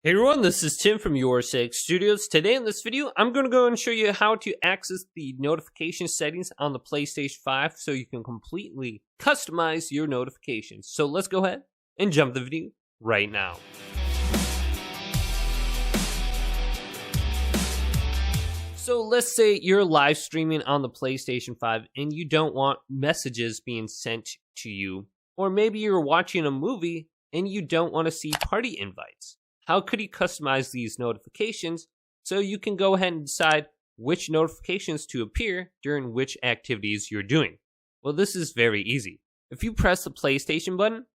Hey everyone, this is Tim from YourSixStudios. Today in this video, I'm going to go and show you how to access the notification settings on the PlayStation 5 so you can completely customize your notifications. So let's go ahead and jump the video right now. So let's say you're live streaming on the PlayStation 5 and you don't want messages being sent to you. Or maybe you're watching a movie and you don't want to see party invites. How could you customize these notifications so you can go ahead and decide which notifications to appear during which activities you're doing? Well, this is very easy. If you press the PlayStation button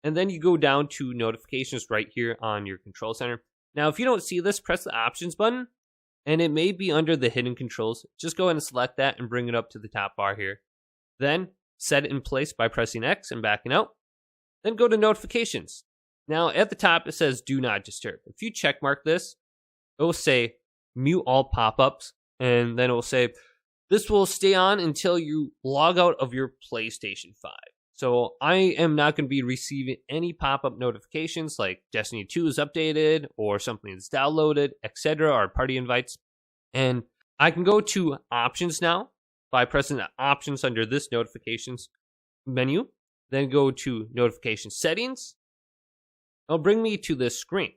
and then you go down to notifications right here on your control center. Now, if you don't see this, press the options button and it may be under the hidden controls. Just go ahead and select that and bring it up to the top bar here. Then set it in place by pressing X and backing out. Then go to notifications. Now, at the top, it says Do Not Disturb. If you checkmark this, it will say Mute All Pop-ups, and then it will say, this will stay on until you log out of your PlayStation 5. So I am not going to be receiving any pop-up notifications like Destiny 2 is updated, or something is downloaded, etc., or party invites. And I can go to Options now by pressing the Options under this Notifications menu, then go to Notification Settings. It'll bring me to this screen.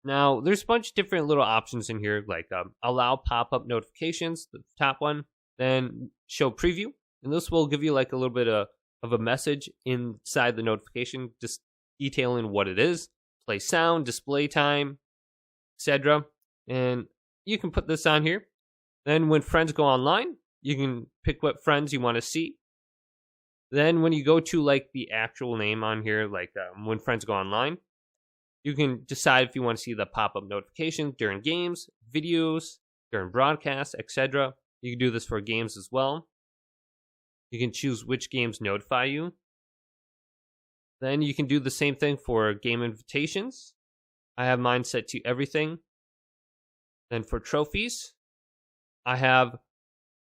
Now, there's a bunch of different little options in here, like allow pop-up notifications, the top one, then show preview. And this will give you like a little bit of a message inside the notification, just detailing what it is, play sound, display time, etc. And you can put this on here. Then when friends go online, you can pick what friends you want to see. Then when you go to like the actual name on here, like when friends go online, you can decide if you want to see the pop-up notifications during games, videos, during broadcasts, etc. You can do this for games as well. You can choose which games notify you. Then you can do the same thing for game invitations. I have mine set to everything. Then for trophies, I have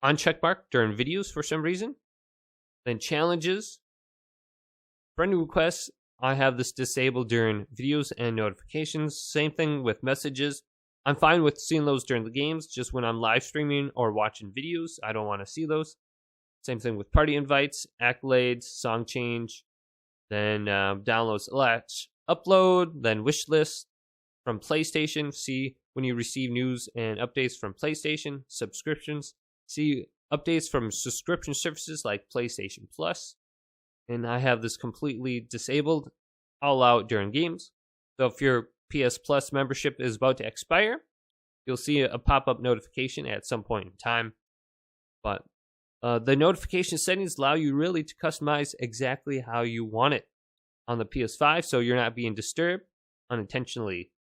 uncheck mark during videos for some reason. Then challenges, friend requests, I have this disabled during videos and notifications. Same thing with messages. I'm fine with seeing those during the games, just when I'm live streaming or watching videos, I don't want to see those. Same thing with party invites, accolades, song change, then downloads, upload, then wish list from PlayStation. See when you receive news and updates from PlayStation, subscriptions, see updates from subscription services like PlayStation Plus. And I have this completely disabled. I'll allow it during games. So if your PS Plus membership is about to expire, you'll see a pop-up notification at some point in time. But the notification settings allow you really to customize exactly how you want it on the PS5, so you're not being disturbed unintentionally.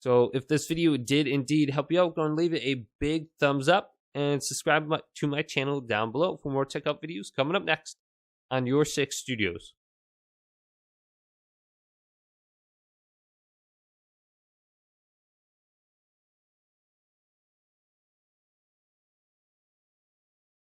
So if this video did indeed help you out, go and leave it a big thumbs up. And subscribe to my channel down below for more tech up videos coming up next on YourSixStudios.